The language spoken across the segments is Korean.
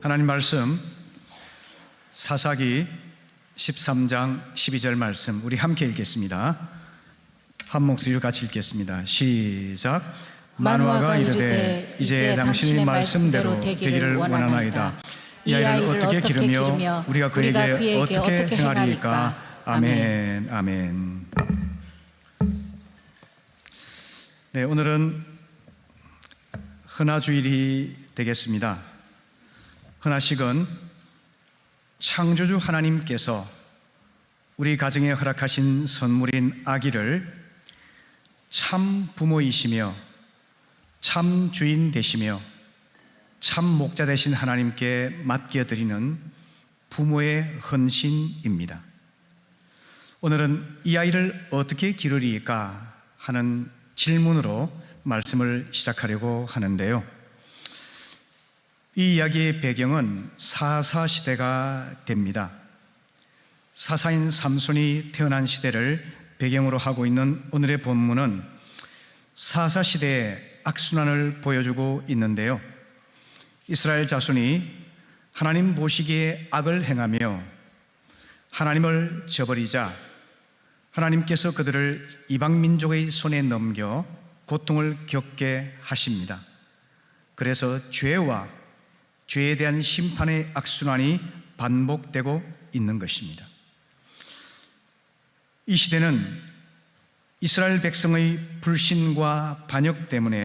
하나님 말씀 사사기 13장 12절 말씀 우리 함께 읽겠습니다. 한 목소리로 같이 읽겠습니다. 시작. 만화가 이르되 이제 당신의 말씀대로 되기를 원하나이다. 이 아이를 어떻게 기르며 우리가 그에게 어떻게 행하리까. 아멘. 아멘. 네, 오늘은 흔화주일이 되겠습니다. 흔화식은 창조주 하나님께서 우리 가정에 허락하신 선물인 아기를 참 부모이시며 참 주인 되시며 참 목자 되신 하나님께 맡겨드리는 부모의 헌신입니다. 오늘은 이 아이를 어떻게 기르리까 하는 질문으로 말씀을 시작하려고 하는데요. 이 이야기의 배경은 사사시대가 됩니다. 사사인 삼손이 태어난 시대를 배경으로 하고 있는 오늘의 본문은 사사시대의 악순환을 보여주고 있는데요. 이스라엘 자손이 하나님 보시기에 악을 행하며 하나님을 저버리자 하나님께서 그들을 이방민족의 손에 넘겨 고통을 겪게 하십니다. 그래서 죄와 죄에 대한 심판의 악순환이 반복되고 있는 것입니다. 이 시대는 이스라엘 백성의 불신과 반역 때문에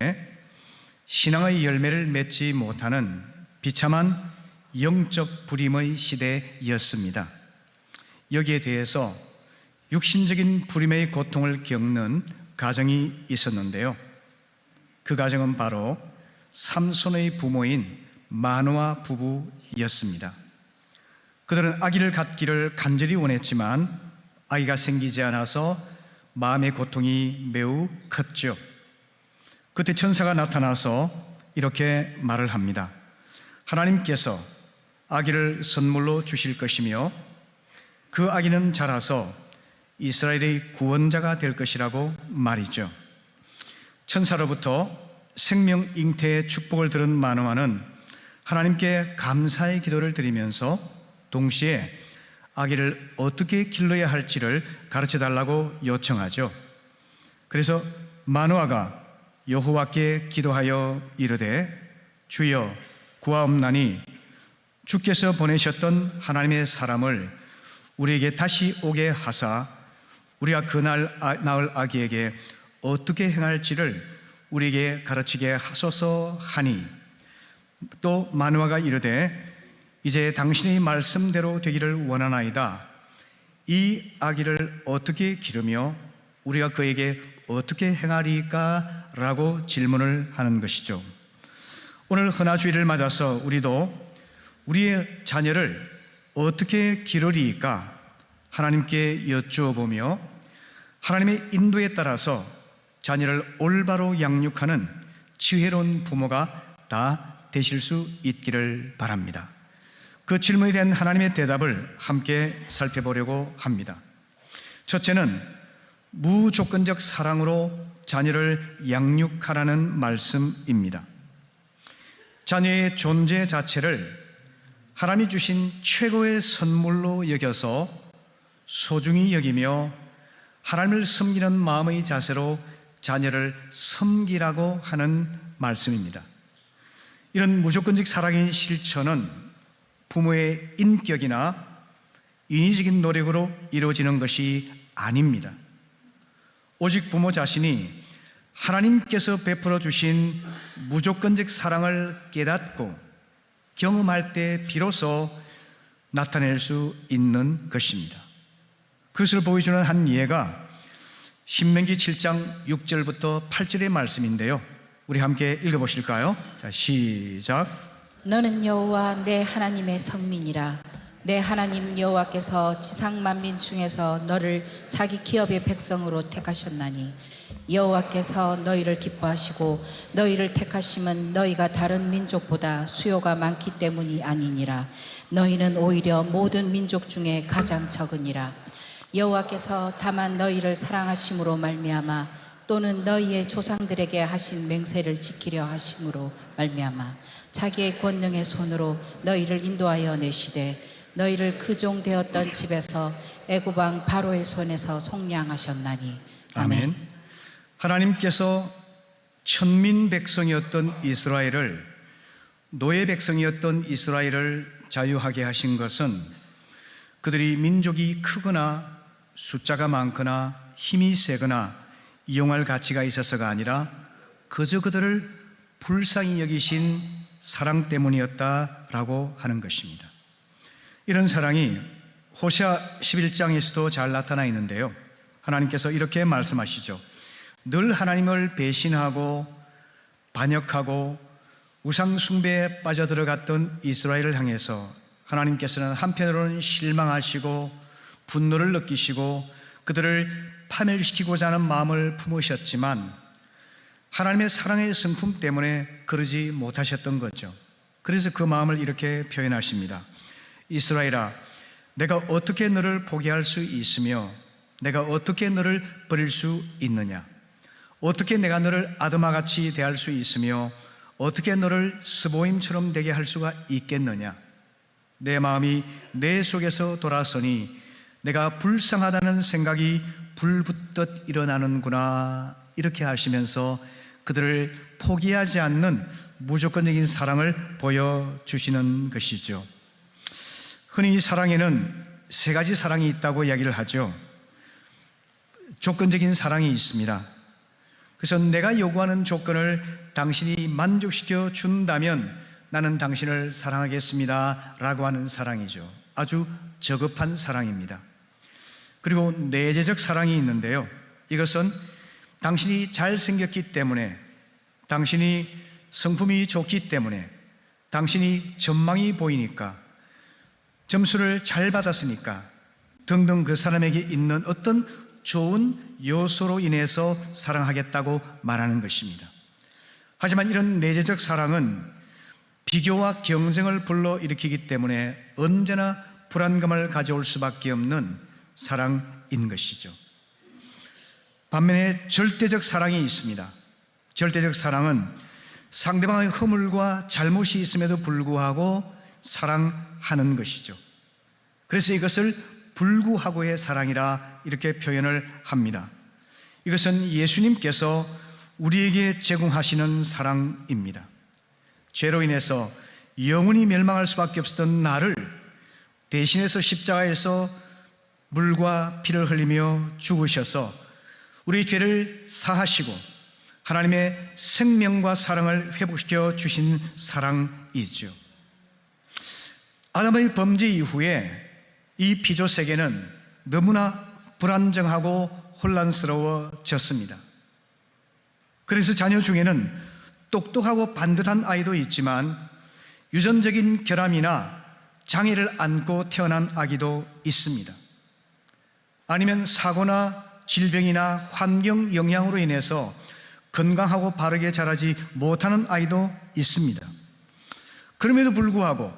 신앙의 열매를 맺지 못하는 비참한 영적 불임의 시대였습니다. 여기에 대해서 육신적인 불임의 고통을 겪는 가정이 있었는데요. 그 가정은 바로 삼손의 부모인 마노아 부부였습니다. 그들은 아기를 갖기를 간절히 원했지만 아이가 생기지 않아서 마음의 고통이 매우 컸죠. 그때 천사가 나타나서 이렇게 말을 합니다. 하나님께서 아기를 선물로 주실 것이며 그 아기는 자라서 이스라엘의 구원자가 될 것이라고 말이죠. 천사로부터 생명 잉태의 축복을 들은 마노아는 하나님께 감사의 기도를 드리면서 동시에 아기를 어떻게 길러야 할지를 가르쳐 달라고 요청하죠. 그래서 마노아가 여호와께 기도하여 이르되 주여 구하옵나니 주께서 보내셨던 하나님의 사람을 우리에게 다시 오게 하사 우리가 그날 낳을 아기에게 어떻게 행할지를 우리에게 가르치게 하소서 하니 또 마노아가 이르되 이제 당신의 말씀대로 되기를 원하나이다. 이 아기를 어떻게 기르며 우리가 그에게 어떻게 행하리까? 라고 질문을 하는 것이죠. 오늘 흔화주일을 맞아서 우리도 우리의 자녀를 어떻게 기르리까? 하나님께 여쭈어보며 하나님의 인도에 따라서 자녀를 올바로 양육하는 지혜로운 부모가 다 되실 수 있기를 바랍니다. 그 질문에 대한 하나님의 대답을 함께 살펴보려고 합니다. 첫째는 무조건적 사랑으로 자녀를 양육하라는 말씀입니다. 자녀의 존재 자체를 하나님이 주신 최고의 선물로 여겨서 소중히 여기며 하나님을 섬기는 마음의 자세로 자녀를 섬기라고 하는 말씀입니다. 이런 무조건적 사랑의 실천은 부모의 인격이나 인위적인 노력으로 이루어지는 것이 아닙니다. 오직 부모 자신이 하나님께서 베풀어 주신 무조건적 사랑을 깨닫고 경험할 때 비로소 나타낼 수 있는 것입니다. 그것을 보여주는 한 예가 신명기 7장 6절부터 8절의 말씀인데요. 우리 함께 읽어보실까요? 자, 시작. 너는 여호와 내 하나님의 성민이라. 내 하나님 여호와께서 지상 만민 중에서 너를 자기 기업의 백성으로 택하셨나니 여호와께서 너희를 기뻐하시고 너희를 택하심은 너희가 다른 민족보다 수요가 많기 때문이 아니니라. 너희는 오히려 모든 민족 중에 가장 적으니라. 여호와께서 다만 너희를 사랑하심으로 말미암아 또는 너희의 조상들에게 하신 맹세를 지키려 하심으로 말미암아 자기의 권능의 손으로 너희를 인도하여 내시되 너희를 그 종 되었던 집에서 애굽 왕 바로의 손에서 속량하셨나니. 아멘. 하나님께서 천민 백성이었던 이스라엘을, 노예 백성이었던 이스라엘을 자유하게 하신 것은 그들이 민족이 크거나 숫자가 많거나 힘이 세거나 이용할 가치가 있어서가 아니라 그저 그들을 불쌍히 여기신 사랑 때문이었다라고 하는 것입니다. 이런 사랑이 호세아 11장에서도 잘 나타나 있는데요. 하나님께서 이렇게 말씀하시죠. 늘 하나님을 배신하고 반역하고 우상 숭배에 빠져들어갔던 이스라엘을 향해서 하나님께서는 한편으로는 실망하시고 분노를 느끼시고 그들을 파멸시키고자 하는 마음을 품으셨지만 하나님의 사랑의 성품 때문에 그러지 못하셨던 거죠. 그래서 그 마음을 이렇게 표현하십니다. 이스라엘아, 내가 어떻게 너를 포기할 수 있으며 내가 어떻게 너를 버릴 수 있느냐? 어떻게 내가 너를 아드마같이 대할 수 있으며 어떻게 너를 스보임처럼 되게 할 수가 있겠느냐? 내 마음이 내 속에서 돌아서니 내가 불쌍하다는 생각이 불붙듯 일어나는구나. 이렇게 하시면서 그들을 포기하지 않는 무조건적인 사랑을 보여주시는 것이죠. 흔히 사랑에는 세 가지 사랑이 있다고 이야기를 하죠. 조건적인 사랑이 있습니다. 그래서 내가 요구하는 조건을 당신이 만족시켜 준다면 나는 당신을 사랑하겠습니다 라고 하는 사랑이죠. 아주 저급한 사랑입니다. 그리고 내재적 사랑이 있는데요. 이것은 당신이 잘생겼기 때문에, 당신이 성품이 좋기 때문에, 당신이 전망이 보이니까, 점수를 잘 받았으니까 등등 그 사람에게 있는 어떤 좋은 요소로 인해서 사랑하겠다고 말하는 것입니다. 하지만 이런 내재적 사랑은 비교와 경쟁을 불러일으키기 때문에 언제나 불안감을 가져올 수밖에 없는 사랑인 것이죠. 반면에 절대적 사랑이 있습니다. 절대적 사랑은 상대방의 허물과 잘못이 있음에도 불구하고 사랑하는 것이죠. 그래서 이것을 불구하고의 사랑이라 이렇게 표현을 합니다. 이것은 예수님께서 우리에게 제공하시는 사랑입니다. 죄로 인해서 영원히 멸망할 수밖에 없었던 나를 대신해서 십자가에서 물과 피를 흘리며 죽으셔서 우리 죄를 사하시고 하나님의 생명과 사랑을 회복시켜 주신 사랑이죠. 아담의 범죄 이후에 이 피조 세계는 너무나 불안정하고 혼란스러워졌습니다. 그래서 자녀 중에는 똑똑하고 반듯한 아이도 있지만 유전적인 결함이나 장애를 안고 태어난 아기도 있습니다. 아니면 사고나 질병이나 환경 영향으로 인해서 건강하고 바르게 자라지 못하는 아이도 있습니다. 그럼에도 불구하고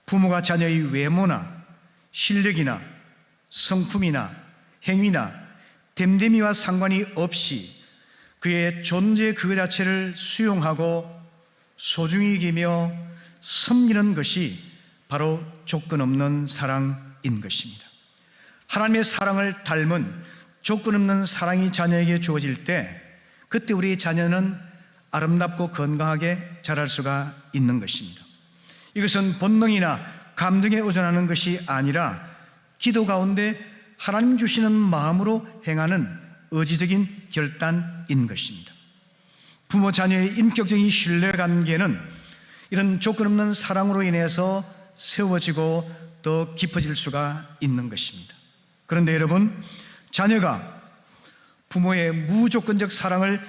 부모가 자녀의 외모나 실력이나 성품이나 행위나 됨됨이와 상관이 없이 그의 존재 그 자체를 수용하고 소중히 여기며 섬기는 것이 바로 조건 없는 사랑인 것입니다. 하나님의 사랑을 닮은 조건 없는 사랑이 자녀에게 주어질 때 그때 우리 자녀는 아름답고 건강하게 자랄 수가 있는 것입니다. 이것은 본능이나 감정에 의존하는 것이 아니라 기도 가운데 하나님 주시는 마음으로 행하는 의지적인 결단인 것입니다. 부모 자녀의 인격적인 신뢰관계는 이런 조건 없는 사랑으로 인해서 세워지고 더 깊어질 수가 있는 것입니다. 그런데 여러분, 자녀가 부모의 무조건적 사랑을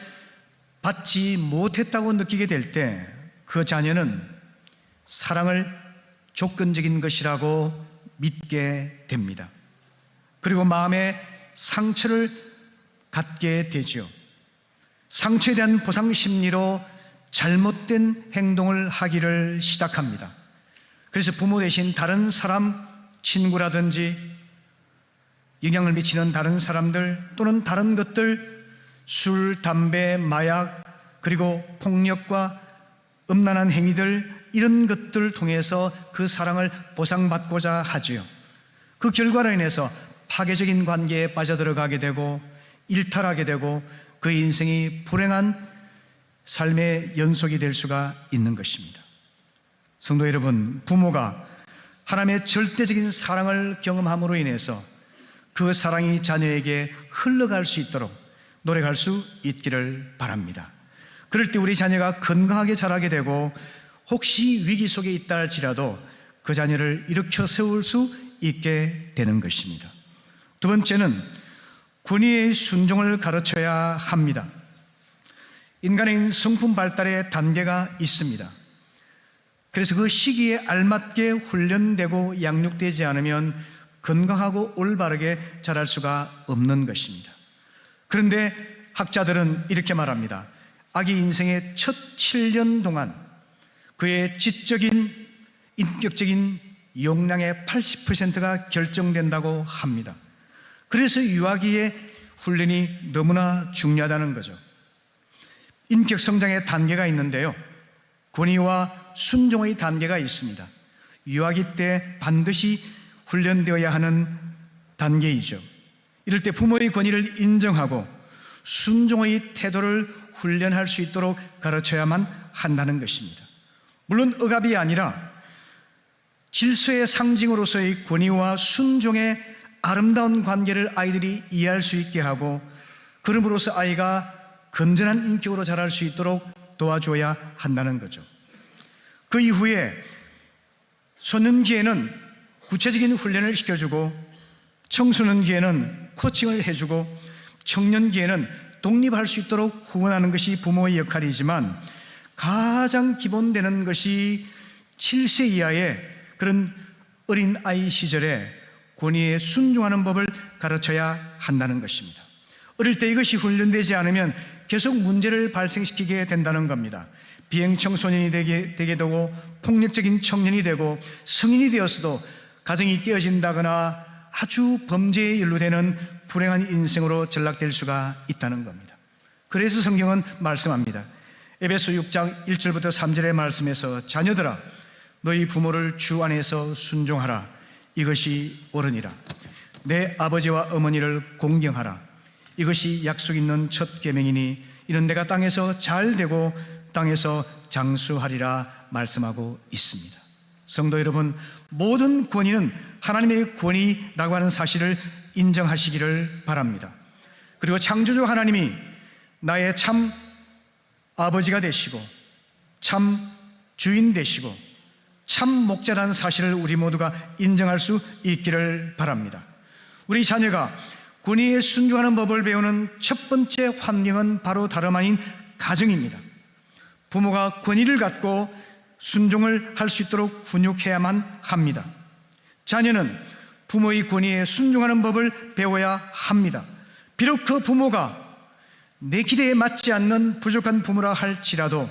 받지 못했다고 느끼게 될 때 그 자녀는 사랑을 조건적인 것이라고 믿게 됩니다. 그리고 마음에 상처를 갖게 되죠. 상처에 대한 보상 심리로 잘못된 행동을 하기를 시작합니다. 그래서 부모 대신 다른 사람, 친구라든지 영향을 미치는 다른 사람들 또는 다른 것들, 술, 담배, 마약, 그리고 폭력과 음란한 행위들, 이런 것들을 통해서 그 사랑을 보상받고자 하지요. 그 결과로 인해서 파괴적인 관계에 빠져들어가게 되고 일탈하게 되고 그 인생이 불행한 삶의 연속이 될 수가 있는 것입니다. 성도 여러분, 부모가 하나님의 절대적인 사랑을 경험함으로 인해서 그 사랑이 자녀에게 흘러갈 수 있도록 노력할 수 있기를 바랍니다. 그럴 때 우리 자녀가 건강하게 자라게 되고 혹시 위기 속에 있다 할지라도 그 자녀를 일으켜 세울 수 있게 되는 것입니다. 두 번째는 권위의 순종을 가르쳐야 합니다. 인간의 성품 발달의 단계가 있습니다. 그래서 그 시기에 알맞게 훈련되고 양육되지 않으면 건강하고 올바르게 자랄 수가 없는 것입니다. 그런데 학자들은 이렇게 말합니다. 아기 인생의 첫 7년 동안 그의 지적인, 인격적인 역량의 80%가 결정된다고 합니다. 그래서 유아기의 훈련이 너무나 중요하다는 거죠. 인격 성장의 단계가 있는데요, 권위와 순종의 단계가 있습니다. 유아기 때 반드시 훈련되어야 하는 단계이죠. 이럴 때 부모의 권위를 인정하고 순종의 태도를 훈련할 수 있도록 가르쳐야만 한다는 것입니다. 물론 억압이 아니라 질서의 상징으로서의 권위와 순종의 아름다운 관계를 아이들이 이해할 수 있게 하고, 그럼으로써 아이가 건전한 인격으로 자랄 수 있도록 도와줘야 한다는 거죠. 그 이후에 소년기에는 구체적인 훈련을 시켜주고, 청소년기에는 코칭을 해주고, 청년기에는 독립할 수 있도록 후원하는 것이 부모의 역할이지만, 가장 기본되는 것이 7세 이하의 그런 어린 아이 시절에 권위에 순종하는 법을 가르쳐야 한다는 것입니다. 어릴 때 이것이 훈련되지 않으면 계속 문제를 발생시키게 된다는 겁니다. 비행 청소년이 되게 되고 폭력적인 청년이 되고 성인이 되었어도 가정이 깨어진다거나 아주 범죄에 연루되는 불행한 인생으로 전락될 수가 있다는 겁니다. 그래서 성경은 말씀합니다. 에베소 6장 1절부터 3절의 말씀에서 자녀들아 너희 부모를 주 안에서 순종하라. 이것이 옳으니라. 내 아버지와 어머니를 공경하라. 이것이 약속 있는 첫 계명이니 이는 내가 땅에서 잘 되고 땅에서 장수하리라 말씀하고 있습니다. 성도 여러분, 모든 권위는 하나님의 권위라고 하는 사실을 인정하시기를 바랍니다. 그리고 창조주 하나님이 나의 참 아버지가 되시고 참 주인 되시고 참 목자라는 사실을 우리 모두가 인정할 수 있기를 바랍니다. 우리 자녀가 권위에 순종하는 법을 배우는 첫 번째 환경은 바로 다름 아닌 가정입니다. 부모가 권위를 갖고 순종을 할 수 있도록 훈육해야만 합니다. 자녀는 부모의 권위에 순종하는 법을 배워야 합니다. 비록 그 부모가 내 기대에 맞지 않는 부족한 부모라 할지라도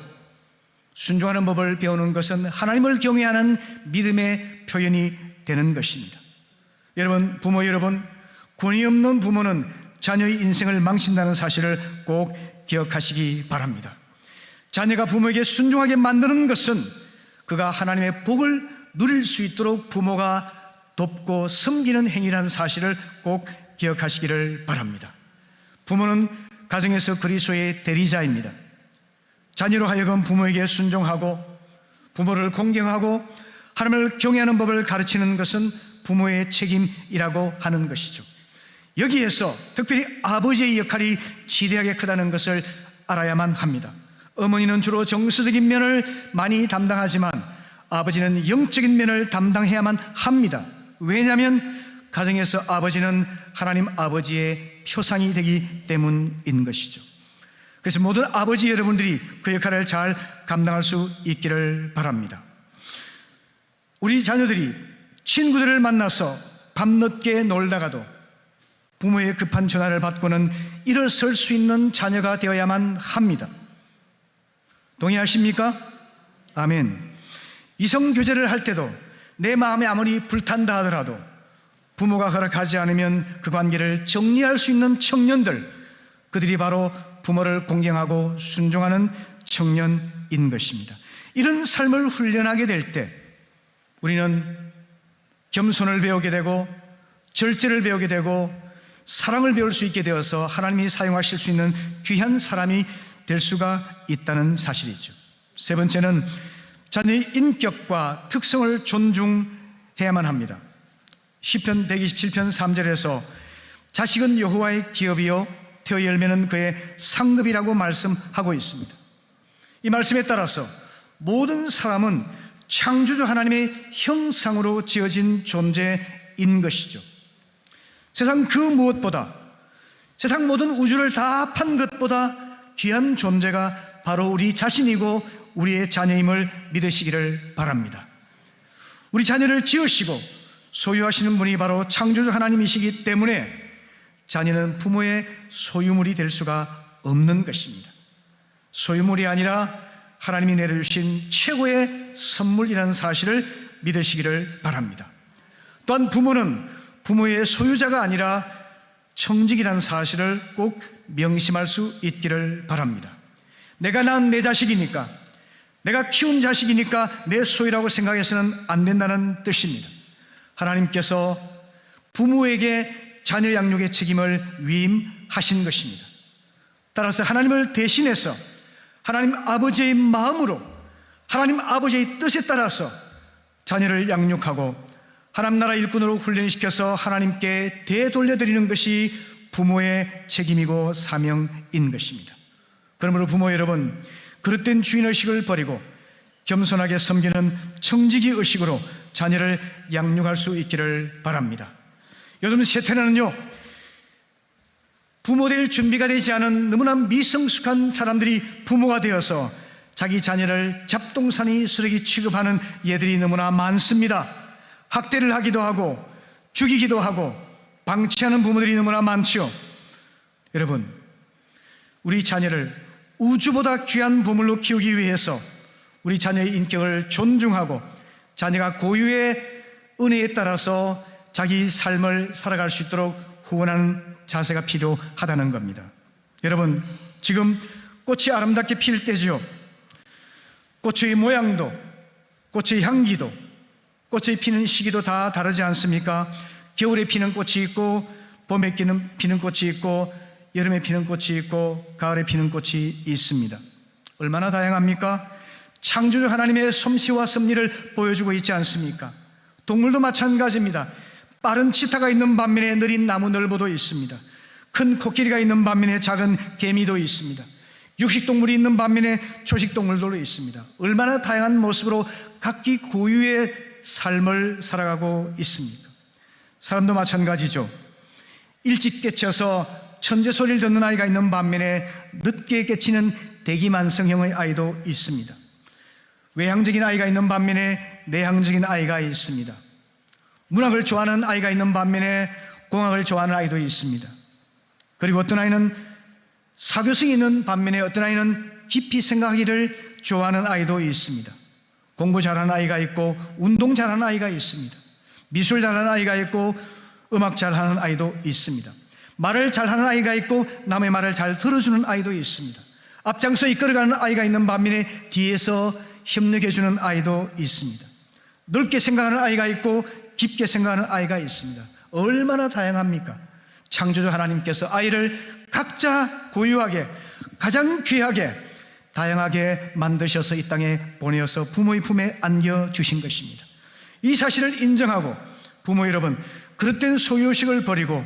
순종하는 법을 배우는 것은 하나님을 경외하는 믿음의 표현이 되는 것입니다. 여러분, 부모 여러분, 권위 없는 부모는 자녀의 인생을 망친다는 사실을 꼭 기억하시기 바랍니다. 자녀가 부모에게 순종하게 만드는 것은 그가 하나님의 복을 누릴 수 있도록 부모가 돕고 섬기는 행위라는 사실을 꼭 기억하시기를 바랍니다. 부모는 가정에서 그리스도의 대리자입니다. 자녀로 하여금 부모에게 순종하고 부모를 공경하고 하나님을 경외하는 법을 가르치는 것은 부모의 책임이라고 하는 것이죠. 여기에서 특별히 아버지의 역할이 지대하게 크다는 것을 알아야만 합니다. 어머니는 주로 정서적인 면을 많이 담당하지만 아버지는 영적인 면을 담당해야만 합니다. 왜냐하면 가정에서 아버지는 하나님 아버지의 표상이 되기 때문인 것이죠. 그래서 모든 아버지 여러분들이 그 역할을 잘 감당할 수 있기를 바랍니다. 우리 자녀들이 친구들을 만나서 밤늦게 놀다가도 부모의 급한 전화를 받고는 일어설 수 있는 자녀가 되어야만 합니다. 동의하십니까? 아멘. 이성교제를 할 때도 내 마음에 아무리 불탄다 하더라도 부모가 허락하지 않으면 그 관계를 정리할 수 있는 청년들, 그들이 바로 부모를 공경하고 순종하는 청년인 것입니다. 이런 삶을 훈련하게 될 때 우리는 겸손을 배우게 되고 절제를 배우게 되고 사랑을 배울 수 있게 되어서 하나님이 사용하실 수 있는 귀한 사람이 될 수가 있다는 사실이죠. 세 번째는 자녀의 인격과 특성을 존중해야만 합니다. 시편 127편 3절에서 자식은 여호와의 기업이요 태어 열매는 그의 상급이라고 말씀하고 있습니다. 이 말씀에 따라서 모든 사람은 창조주 하나님의 형상으로 지어진 존재인 것이죠. 세상 그 무엇보다, 세상 모든 우주를 다 합한 것보다 귀한 존재가 바로 우리 자신이고 우리의 자녀임을 믿으시기를 바랍니다. 우리 자녀를 지으시고 소유하시는 분이 바로 창조주 하나님이시기 때문에 자녀는 부모의 소유물이 될 수가 없는 것입니다. 소유물이 아니라 하나님이 내려주신 최고의 선물이라는 사실을 믿으시기를 바랍니다. 또한 부모는 부모의 소유자가 아니라 청직이라는 사실을 꼭 명심할 수 있기를 바랍니다. 내가 낳은 내 자식이니까, 내가 키운 자식이니까 내 소유라고 생각해서는 안 된다는 뜻입니다. 하나님께서 부모에게 자녀 양육의 책임을 위임하신 것입니다. 따라서 하나님을 대신해서 하나님 아버지의 마음으로 하나님 아버지의 뜻에 따라서 자녀를 양육하고 하나님 나라 일꾼으로 훈련시켜서 하나님께 되돌려드리는 것이 부모의 책임이고 사명인 것입니다. 그러므로 부모 여러분, 그릇된 주인의식을 버리고 겸손하게 섬기는 청지기 의식으로 자녀를 양육할 수 있기를 바랍니다. 요즘 세태는요, 부모 될 준비가 되지 않은 너무나 미성숙한 사람들이 부모가 되어서 자기 자녀를 잡동사니 쓰레기 취급하는 예들이 너무나 많습니다. 학대를 하기도 하고 죽이기도 하고 방치하는 부모들이 너무나 많죠. 여러분, 우리 자녀를 우주보다 귀한 보물로 키우기 위해서 우리 자녀의 인격을 존중하고 자녀가 고유의 은혜에 따라서 자기 삶을 살아갈 수 있도록 후원하는 자세가 필요하다는 겁니다. 여러분, 지금 꽃이 아름답게 필 때죠. 꽃의 모양도, 꽃의 향기도, 꽃이 피는 시기도 다 다르지 않습니까? 겨울에 피는 꽃이 있고, 봄에 피는 꽃이 있고, 여름에 피는 꽃이 있고, 가을에 피는 꽃이 있습니다. 얼마나 다양합니까? 창조주 하나님의 솜씨와 섭리를 보여주고 있지 않습니까? 동물도 마찬가지입니다. 빠른 치타가 있는 반면에 느린 나무늘보도 있습니다. 큰 코끼리가 있는 반면에 작은 개미도 있습니다. 육식동물이 있는 반면에 초식동물도 있습니다. 얼마나 다양한 모습으로 각기 고유의 삶을 살아가고 있습니까? 사람도 마찬가지죠. 일찍 깨쳐서 천재 소리를 듣는 아이가 있는 반면에 늦게 깨치는 대기만성형의 아이도 있습니다. 외향적인 아이가 있는 반면에 내향적인 아이가 있습니다. 문학을 좋아하는 아이가 있는 반면에 공학을 좋아하는 아이도 있습니다. 그리고 어떤 아이는 사교성이 있는 반면에 어떤 아이는 깊이 생각하기를 좋아하는 아이도 있습니다. 공부 잘하는 아이가 있고 운동 잘하는 아이가 있습니다. 미술 잘하는 아이가 있고 음악 잘하는 아이도 있습니다. 말을 잘하는 아이가 있고 남의 말을 잘 들어주는 아이도 있습니다. 앞장서 이끌어가는 아이가 있는 반면에 뒤에서 협력해주는 아이도 있습니다. 넓게 생각하는 아이가 있고 깊게 생각하는 아이가 있습니다. 얼마나 다양합니까? 창조주 하나님께서 아이를 각자 고유하게 가장 귀하게 다양하게 만드셔서 이 땅에 보내어서 부모의 품에 안겨주신 것입니다. 이 사실을 인정하고 부모 여러분, 그릇된 소유의식을 버리고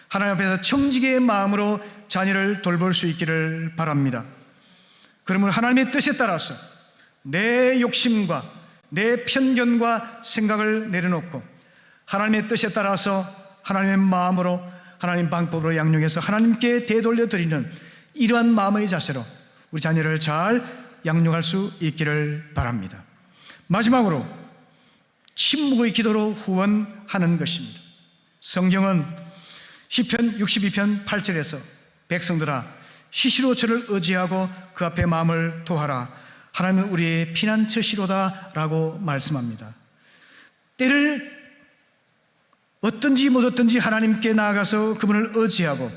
하나님 앞에서 청지기의 마음으로 자녀를 돌볼 수 있기를 바랍니다. 그러면 하나님의 뜻에 따라서 내 욕심과 내 편견과 생각을 내려놓고 하나님의 뜻에 따라서 하나님의 마음으로 하나님 방법으로 양육해서 하나님께 되돌려 드리는 이러한 마음의 자세로 우리 자녀를 잘 양육할 수 있기를 바랍니다. 마지막으로 침묵의 기도로 후원하는 것입니다. 성경은 시편 62편 8절에서 백성들아 시시로 저를 의지하고 그 앞에 마음을 토하라. 하나님은 우리의 피난처시로다 라고 말씀합니다. 때를 어떤지 못 어떤지 하나님께 나아가서 그분을 의지하고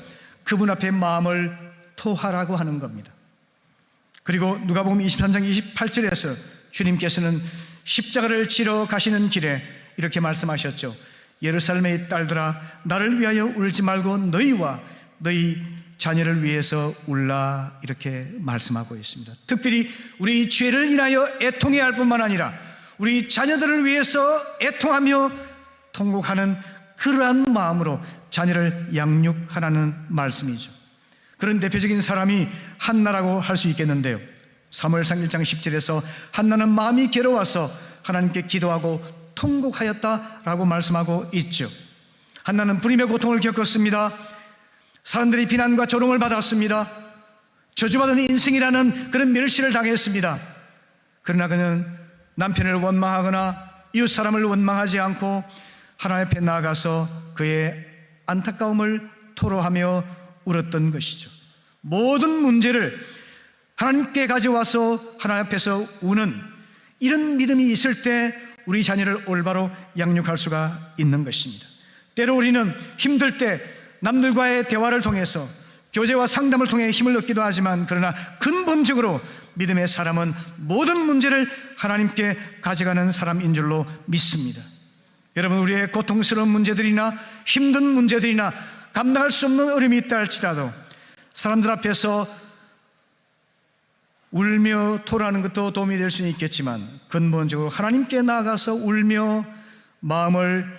그분 앞에 마음을 토하라고 하는 겁니다. 그리고 누가복음 23장 28절에서 주님께서는 십자가를 지러 가시는 길에 이렇게 말씀하셨죠. 예루살렘의 딸들아, 나를 위하여 울지 말고 너희와 너희 자녀를 위해서 울라, 이렇게 말씀하고 있습니다. 특별히 우리 죄를 인하여 애통해야 할 뿐만 아니라 우리 자녀들을 위해서 애통하며 통곡하는 그러한 마음으로 자녀를 양육하라는 말씀이죠. 그런 대표적인 사람이 한나라고 할 수 있겠는데요. 사무엘상 1장 10절에서 한나는 마음이 괴로워서 하나님께 기도하고 통곡하였다라고 말씀하고 있죠. 한나는 불임의 고통을 겪었습니다. 사람들이 비난과 조롱을 받았습니다. 저주받은 인생이라는 그런 멸시를 당했습니다. 그러나 그는 남편을 원망하거나 이웃 사람을 원망하지 않고 하나님 앞에 나아가서 그의 안타까움을 토로하며 울었던 것이죠. 모든 문제를 하나님께 가져와서 하나님 앞에서 우는 이런 믿음이 있을 때 우리 자녀를 올바로 양육할 수가 있는 것입니다. 때로 우리는 힘들 때 남들과의 대화를 통해서 교제와 상담을 통해 힘을 얻기도 하지만, 그러나 근본적으로 믿음의 사람은 모든 문제를 하나님께 가져가는 사람인 줄로 믿습니다. 여러분, 우리의 고통스러운 문제들이나 힘든 문제들이나 감당할 수 없는 어려움이 있다 할지라도 사람들 앞에서 울며 토라는 것도 도움이 될 수는 있겠지만, 근본적으로 하나님께 나아가서 울며 마음을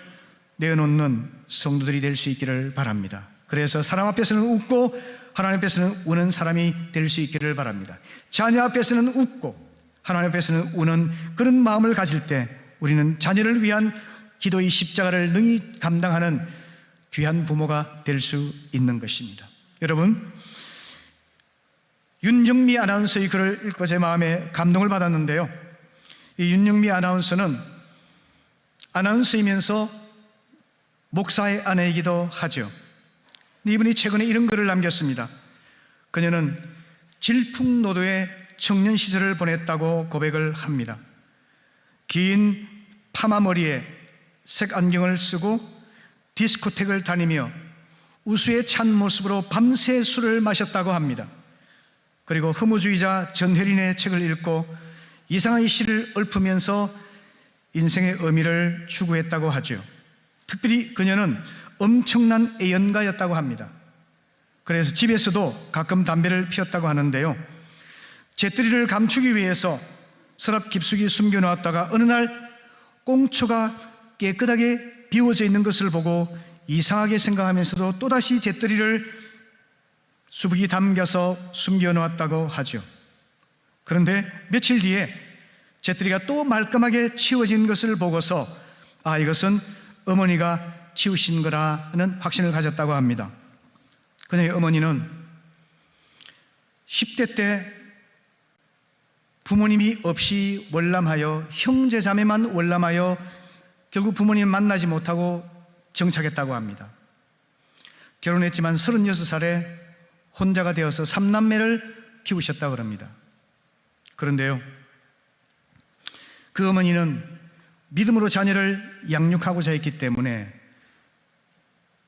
내어놓는 성도들이 될 수 있기를 바랍니다. 그래서 사람 앞에서는 웃고 하나님 앞에서는 우는 사람이 될 수 있기를 바랍니다. 자녀 앞에서는 웃고 하나님 앞에서는 우는 그런 마음을 가질 때 우리는 자녀를 위한 기도의 십자가를 능히 감당하는 귀한 부모가 될 수 있는 것입니다. 여러분, 윤영미 아나운서의 글을 읽고 제 마음에 감동을 받았는데요. 이 윤영미 아나운서는 아나운서이면서 목사의 아내이기도 하죠. 이분이 최근에 이런 글을 남겼습니다. 그녀는 질풍노도의 청년 시절을 보냈다고 고백을 합니다. 긴 파마 머리에 색 안경을 쓰고 디스코텍을 다니며 우수에 찬 모습으로 밤새 술을 마셨다고 합니다. 그리고 허무주의자 전혜린의 책을 읽고 이상한 시를 읊으면서 인생의 의미를 추구했다고 하죠. 특별히 그녀는 엄청난 애연가였다고 합니다. 그래서 집에서도 가끔 담배를 피웠다고 하는데요. 재떨이를 감추기 위해서 서랍 깊숙이 숨겨놓았다가 어느 날 꽁초가 깨끗하게 비워져 있는 것을 보고 이상하게 생각하면서도 또다시 재떨이를 수북이 담겨서 숨겨놓았다고 하죠. 그런데 며칠 뒤에 재떨이가 또 말끔하게 치워진 것을 보고서 이것은 어머니가 치우신 거라는 확신을 가졌다고 합니다. 그녀의 어머니는 10대 때 부모님이 없이 월남하여 형제자매만 월남하여 결국 부모님 만나지 못하고 정착했다고 합니다. 결혼했지만 36살에 혼자가 되어서 3남매를 키우셨다고 합니다. 그런데요, 그 어머니는 믿음으로 자녀를 양육하고자 했기 때문에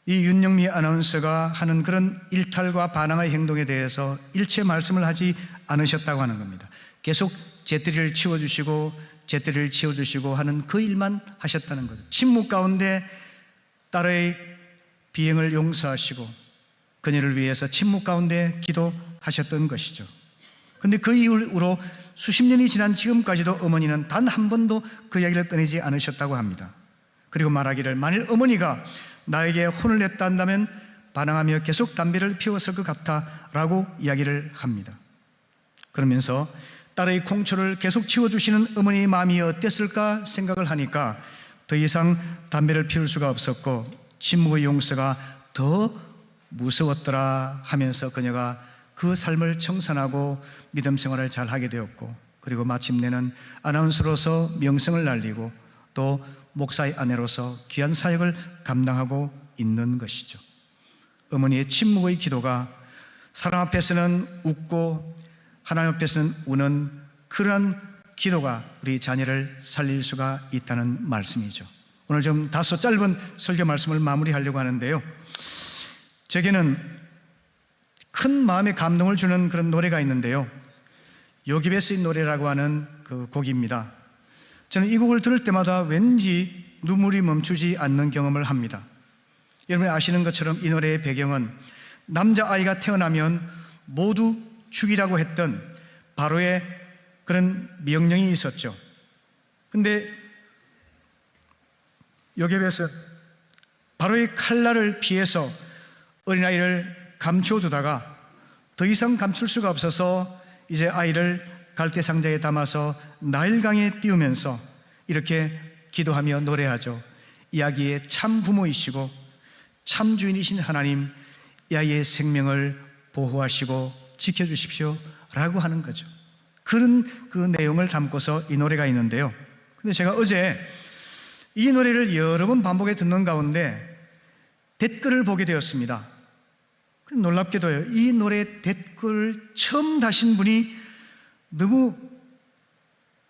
이 윤영미 아나운서가 하는 그런 일탈과 반항의 행동에 대해서 일체 말씀을 하지 않으셨다고 하는 겁니다. 계속 재떨이를 치워주시고 재떨이를 치워주시고 하는 그 일만 하셨다는 거죠. 침묵 가운데 딸의 비행을 용서하시고 그녀를 위해서 침묵 가운데 기도하셨던 것이죠. 그런데 그 이후로 수십 년이 지난 지금까지도 어머니는 단 한 번도 그 이야기를 꺼내지 않으셨다고 합니다. 그리고 말하기를, 만일 어머니가 나에게 혼을 냈다 한다면 반항하며 계속 담배를 피웠을 것 같아 라고 이야기를 합니다. 그러면서 딸의 콩초를 계속 치워주시는 어머니의 마음이 어땠을까 생각을 하니까 더 이상 담배를 피울 수가 없었고 침묵의 용서가 더 무서웠더라 하면서 그녀가 그 삶을 청산하고 믿음 생활을 잘 하게 되었고, 그리고 마침내는 아나운서로서 명성을 날리고 또 목사의 아내로서 귀한 사역을 감당하고 있는 것이죠. 어머니의 침묵의 기도가 사람 앞에서는 웃고 하나님 앞에서는 우는 그러한 기도가 우리 자녀를 살릴 수가 있다는 말씀이죠. 오늘 좀 다소 짧은 설교 말씀을 마무리하려고 하는데요, 제게는 큰 마음의 감동을 주는 그런 노래가 있는데요. 요기베스의 노래라고 하는 그 곡입니다. 저는 이 곡을 들을 때마다 왠지 눈물이 멈추지 않는 경험을 합니다. 여러분이 아시는 것처럼 이 노래의 배경은 남자아이가 태어나면 모두 죽이라고 했던 바로의 그런 명령이 있었죠. 근데 요게벳은 바로의 칼날을 피해서 어린아이를 감추어 두다가 더 이상 감출 수가 없어서 이제 아이를 갈대상자에 담아서 나일강에 띄우면서 이렇게 기도하며 노래하죠. 이 아기의 참 부모이시고 참 주인이신 하나님, 이 아이의 생명을 보호하시고 지켜주십시오 라고 하는 거죠. 그런 그 내용을 담고서 이 노래가 있는데요. 근데 제가 어제 이 노래를 여러 번 반복해 듣는 가운데 댓글을 보게 되었습니다. 놀랍게도요, 이 노래 댓글을 처음 다신 분이 너무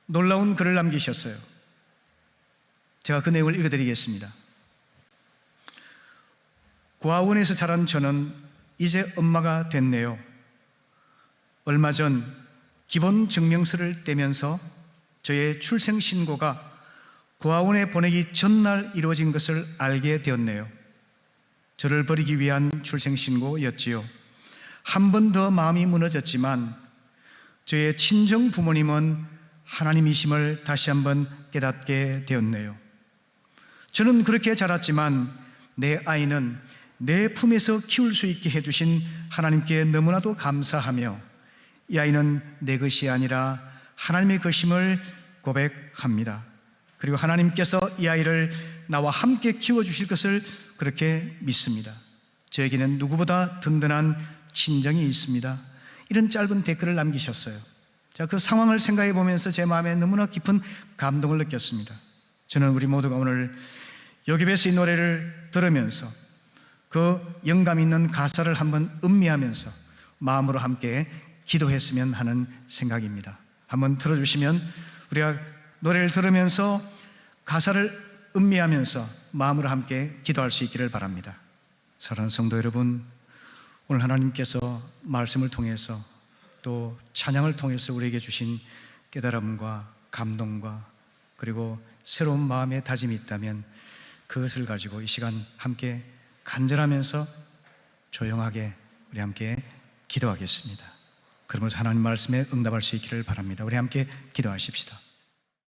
놀라운 글을 남기셨어요. 제가 그 내용을 읽어드리겠습니다. 고아원에서 자란 저는 이제 엄마가 됐네요. 얼마 전 기본 증명서를 떼면서 저의 출생신고가 고아원에 보내기 전날 이루어진 것을 알게 되었네요. 저를 버리기 위한 출생신고였지요. 한 번 더 마음이 무너졌지만 저의 친정 부모님은 하나님이심을 다시 한번 깨닫게 되었네요. 저는 그렇게 자랐지만 내 아이는 내 품에서 키울 수 있게 해주신 하나님께 너무나도 감사하며 이 아이는 내 것이 아니라 하나님의 것임을 고백합니다. 그리고 하나님께서 이 아이를 나와 함께 키워주실 것을 그렇게 믿습니다. 저에게는 누구보다 든든한 친정이 있습니다. 이런 짧은 댓글을 남기셨어요. 자, 그 상황을 생각해 보면서 제 마음에 너무나 깊은 감동을 느꼈습니다. 저는 우리 모두가 오늘 요기베스의 노래를 들으면서 그 영감 있는 가사를 한번 음미하면서 마음으로 함께 기도했으면 하는 생각입니다. 한번 들어주시면 우리가 노래를 들으면서 가사를 음미하면서 마음으로 함께 기도할 수 있기를 바랍니다. 사랑하는 성도 여러분, 오늘 하나님께서 말씀을 통해서 또 찬양을 통해서 우리에게 주신 깨달음과 감동과 그리고 새로운 마음의 다짐이 있다면 그것을 가지고 이 시간 함께 간절하면서 조용하게 우리 함께 기도하겠습니다. 그러면서 하나님 말씀에 응답할 수 있기를 바랍니다. 우리 함께 기도하십시다.